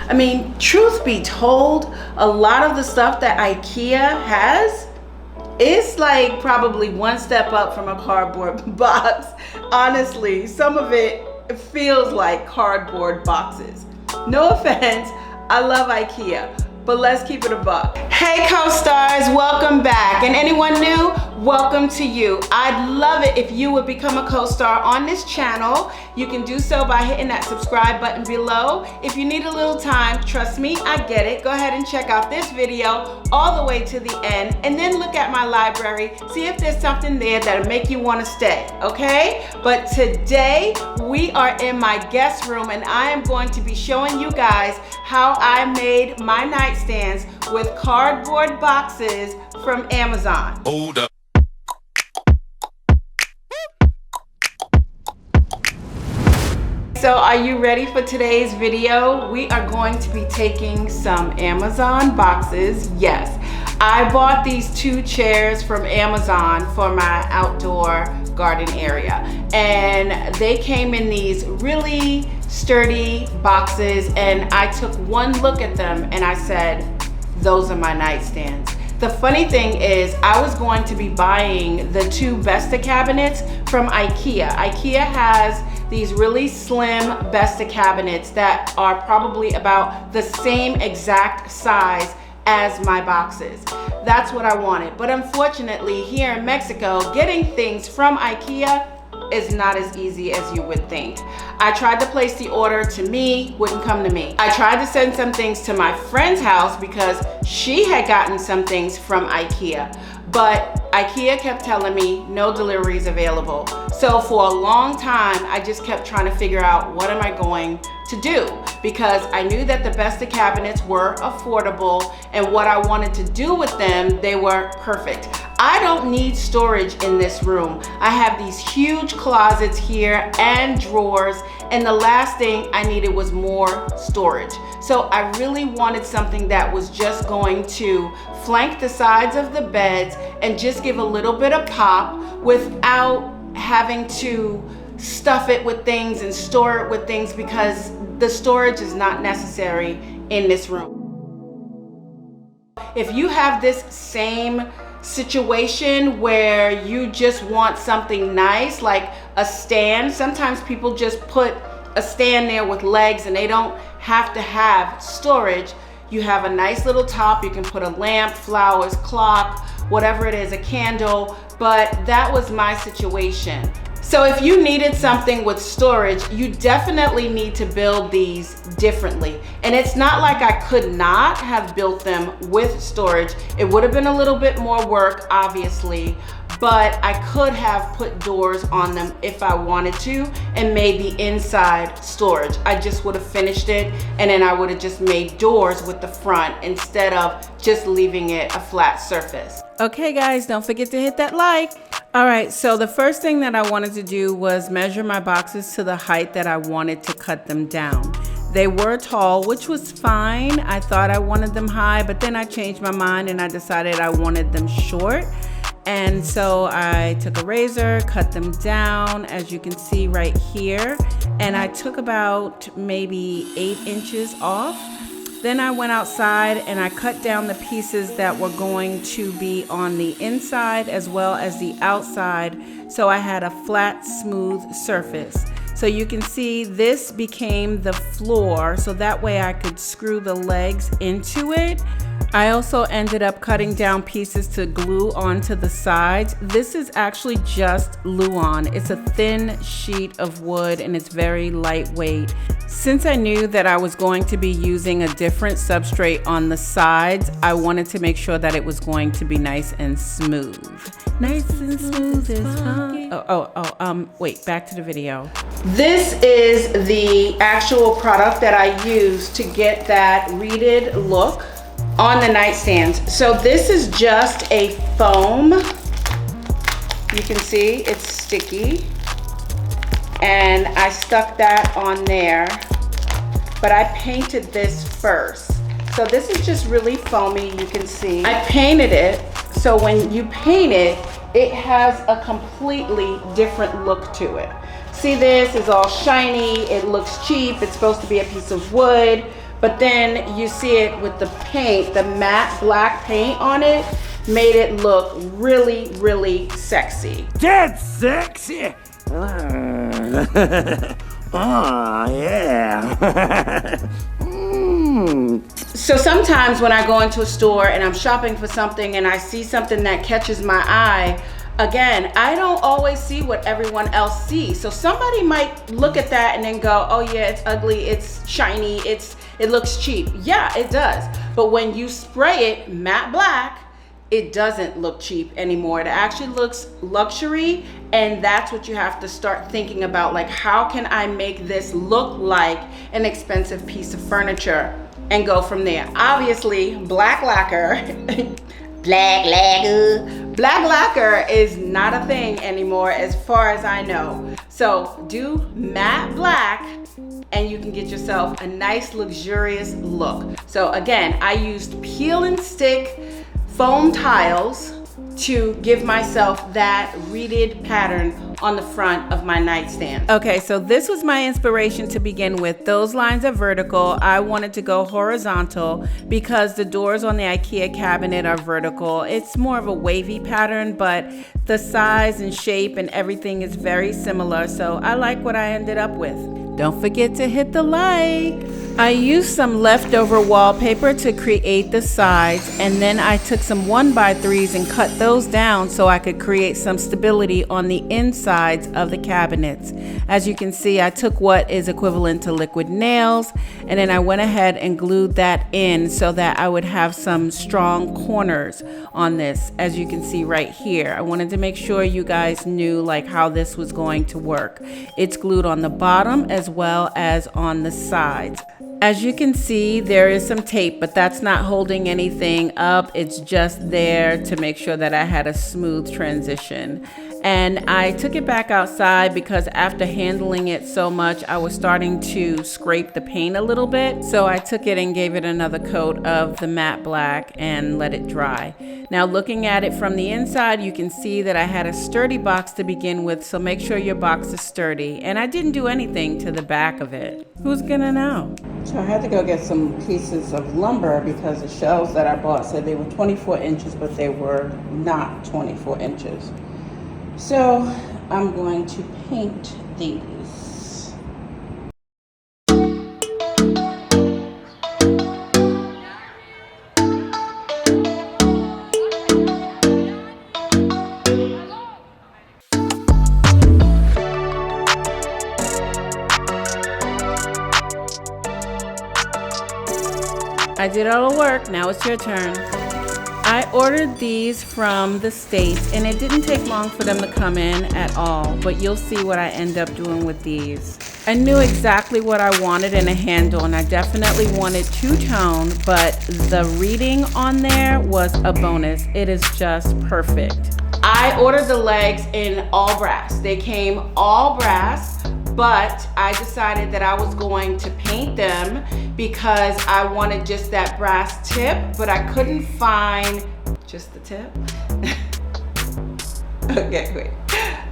I mean, truth be told, a lot of the stuff that IKEA has is like probably one step up from a cardboard box. Honestly, some of it feels like cardboard boxes. No offense, I love IKEA, but let's keep it a buck. Hey co-stars, welcome back. And anyone new, welcome to you. I'd love it if you would become a co-star on this channel. You can do so by hitting that subscribe button below. If you need a little time, trust me, I get it. Go ahead and check out this video all the way to the end and then look at my library. See if there's something there that'll make you want to stay, okay? But today we are in my guest room and I am going to be showing you guys how I made my nightstands with cardboard boxes from Amazon. Hold up. So are you ready for today's video? We are going to be taking some Amazon boxes. Yes, I bought these 2 chairs from Amazon for my outdoor garden area. And they came in these really sturdy boxes and I took one look at them and I said, those are my nightstands. The funny thing is I was going to be buying the 2 Besta cabinets from IKEA. IKEA has these really slim Besta cabinets that are probably about the same exact size as my boxes. That's what I wanted. But unfortunately here in Mexico, getting things from IKEA is not as easy as you would think. I tried to place the order to me, wouldn't come to me. I tried to send some things to my friend's house because she had gotten some things from IKEA, but IKEA kept telling me no deliveries available. So for a long time, I just kept trying to figure out what am I going to do, because I knew that the Besta cabinets were affordable and what I wanted to do with them, they were perfect. I don't need storage in this room. I have these huge closets here and drawers, and the last thing I needed was more storage. So I really wanted something that was just going to flank the sides of the beds and just give a little bit of pop without having to stuff it with things and store it with things, because the storage is not necessary in this room. If you have this same situation where you just want something nice like a stand, sometimes people just put a stand there with legs and they don't have to have storage. You have a nice little top, you can put a lamp, flowers, clock, whatever it is, a candle, but that was my situation. So if you needed something with storage, you definitely need to build these differently. And it's not like I could not have built them with storage. It would have been a little bit more work, obviously, but I could have put doors on them if I wanted to and made the inside storage. I just would have finished it and then I would have just made doors with the front instead of just leaving it a flat surface. Okay guys, don't forget to hit that like. All right, so the first thing that I wanted to do was measure my boxes to the height that I wanted to cut them down. They were tall, which was fine. I thought I wanted them high, but then I changed my mind and I decided I wanted them short. And so I took a razor, cut them down, as you can see right here. And I took about maybe 8 inches off. Then I went outside and I cut down the pieces that were going to be on the inside as well as the outside, so I had a flat, smooth surface. So you can see this became the floor, so that way I could screw the legs into it. I also ended up cutting down pieces to glue onto the sides. This is actually just Luan. It's a thin sheet of wood and it's very lightweight. Since I knew that I was going to be using a different substrate on the sides, I wanted to make sure that it was going to be nice and smooth. Nice and smooth as fun. Wait, back to the video. This is the actual product that I used to get that reeded look on the nightstands. So this is just a foam. You can see it's sticky. And I stuck that on there, but I painted this first. So this is just really foamy, you can see. I painted it, so when you paint it, it has a completely different look to it. See, this is all shiny, it looks cheap, it's supposed to be a piece of wood, But then you see it with the paint, the matte black paint on it, made it look really, really sexy. That's sexy. Oh, yeah. So sometimes when I go into a store and I'm shopping for something and I see something that catches my eye, again, I don't always see what everyone else sees. So somebody might look at that and then go, oh yeah, it's ugly, it's shiny, it looks cheap. Yeah, it does. But when you spray it matte black, it doesn't look cheap anymore. It actually looks luxury, and that's what you have to start thinking about. Like, how can I make this look like an expensive piece of furniture, and go from there. Obviously, black lacquer, black lacquer is not a thing anymore as far as I know. So do matte black and you can get yourself a nice luxurious look. So again, I used peel and stick foam tiles to give myself that reeded pattern on the front of my nightstand. Okay, so this was my inspiration to begin with. Those lines are vertical. I wanted to go horizontal because the doors on the IKEA cabinet are vertical. It's more of a wavy pattern, but the size and shape and everything is very similar, so I like what I ended up with. Don't forget to hit the like. I used some leftover wallpaper to create the sides, and then I took some 1x3s and cut those down so I could create some stability on the insides of the cabinets. As you can see, I took what is equivalent to liquid nails, and then I went ahead and glued that in so that I would have some strong corners on this. As you can see right here, I wanted to make sure you guys knew like how this was going to work. It's glued on the bottom as well as on the sides. As you can see, there is some tape, but that's not holding anything up. It's just there to make sure that I had a smooth transition. And I took it back outside because after handling it so much, I was starting to scrape the paint a little bit. So I took it and gave it another coat of the matte black and let it dry. Now looking at it from the inside, you can see that I had a sturdy box to begin with, so make sure your box is sturdy. And I didn't do anything to the back of it. Who's gonna know? So I had to go get some pieces of lumber because the shelves that I bought said they were 24 inches, but they were not 24 inches. So I'm going to paint these. I did all the work, now it's your turn. I ordered these from the States and it didn't take long for them to come in at all, but you'll see what I end up doing with these. I knew exactly what I wanted in a handle, and I definitely wanted two-tone, but the reading on there was a bonus. It is just perfect. I ordered the legs in all brass. They came all brass, but I decided that I was going to paint them because I wanted just that brass tip, but I couldn't find just the tip. Okay, wait.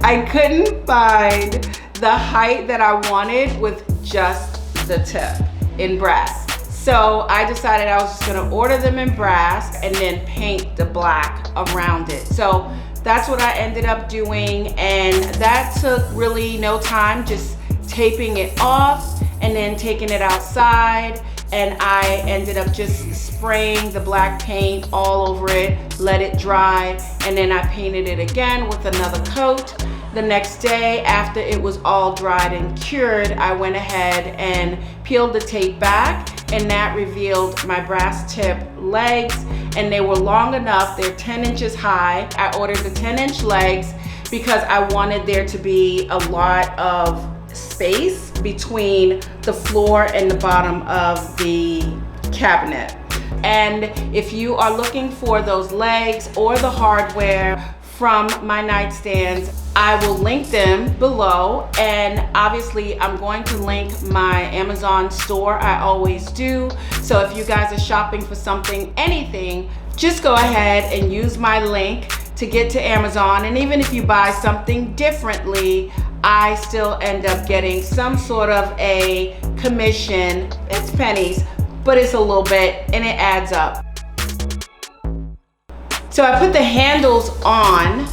I couldn't find the height that I wanted with just the tip in brass. So I decided I was just gonna order them in brass and then paint the black around it. So that's what I ended up doing, and that took really no time, just taping it off and then taking it outside, and I ended up just spraying the black paint all over it, let it dry, and then I painted it again with another coat. The next day, after it was all dried and cured, I went ahead and peeled the tape back, and that revealed my brass tip legs, and they were long enough. They're 10 inches high. I ordered the 10-inch legs because I wanted there to be a lot of space between the floor and the bottom of the cabinet. And if you are looking for those legs or the hardware from my nightstands, I will link them below, and obviously I'm going to link my Amazon store. I always do. So if you guys are shopping for something, anything, just go ahead and use my link to get to Amazon. And even if you buy something differently, I still end up getting some sort of a commission. It's pennies but it's a little bit and it adds up. So I put the handles on.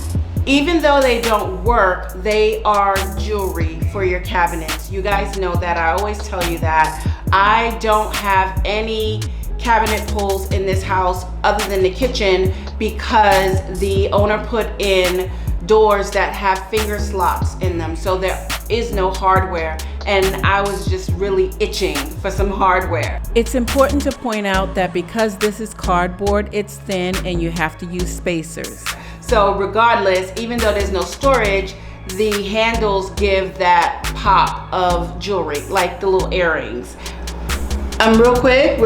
Even though they don't work, they are jewelry for your cabinets. You guys know that. I always tell you that. I don't have any cabinet pulls in this house other than the kitchen because the owner put in doors that have finger slots in them, so there is no hardware, and I was just really itching for some hardware. It's important to point out that because this is cardboard, it's thin and you have to use spacers. So regardless, even though there's no storage, the handles give that pop of jewelry, like the little earrings. Real quick,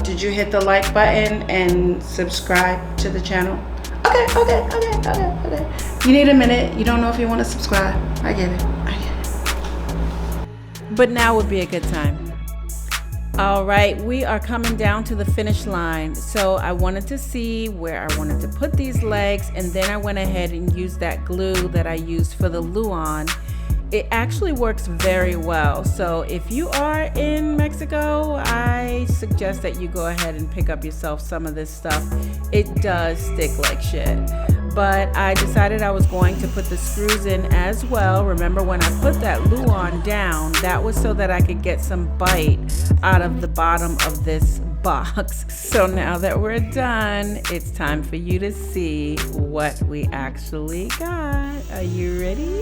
did you hit the like button and subscribe to the channel? Okay. You need a minute. You don't know if you want to subscribe. I get it. But now would be a good time. All right, we are coming down to the finish line. So I wanted to see where I wanted to put these legs, and then I went ahead and used that glue that I used for the Luan. It actually works very well. So if you are in Mexico, I suggest that you go ahead and pick up yourself some of this stuff. It does stick like shit. But I decided I was going to put the screws in as well. Remember when I put that Luan down, that was so that I could get some bite out of the bottom of this box. So now that we're done, it's time for you to see what we actually got. Are you ready?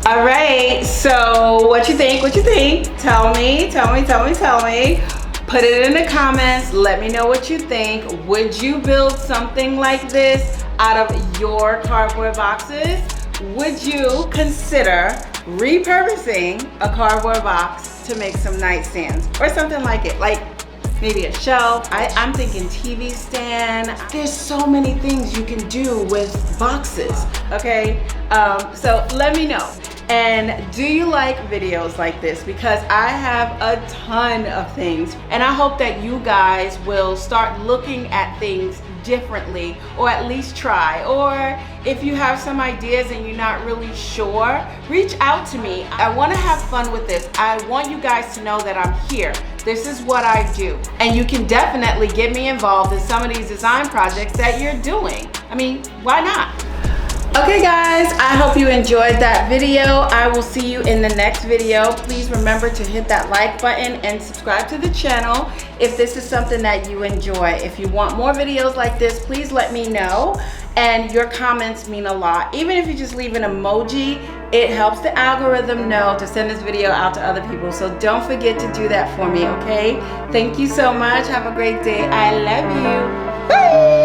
All right, so what you think? Tell me. Put it in the comments. Let me know what you think. Would you build something like this out of your cardboard boxes? Would you consider repurposing a cardboard box to make some nightstands or something like it? Like maybe a shelf. I'm thinking TV stand. There's so many things you can do with boxes, okay? So let me know. And do you like videos like this? Because I have a ton of things, and I hope that you guys will start looking at things differently, or at least try. Or if you have some ideas and you're not really sure, reach out to me. I want to have fun with this. I want you guys to know that I'm here. This is what I do. And you can definitely get me involved in some of these design projects that you're doing. I mean, why not? Okay guys, I hope you enjoyed that video. I will see you in the next video. Please remember to hit that like button and subscribe to the channel if this is something that you enjoy. If you want more videos like this, please let me know. And your comments mean a lot. Even if you just leave an emoji, it helps the algorithm know to send this video out to other people. So don't forget to do that for me, okay? Thank you so much. Have a great day. I love you. Bye.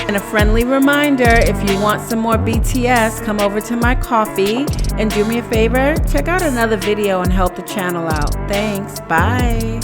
And a friendly reminder, if you want some more BTS, come over to my coffee and do me a favor, check out another video and help the channel out. Thanks, bye.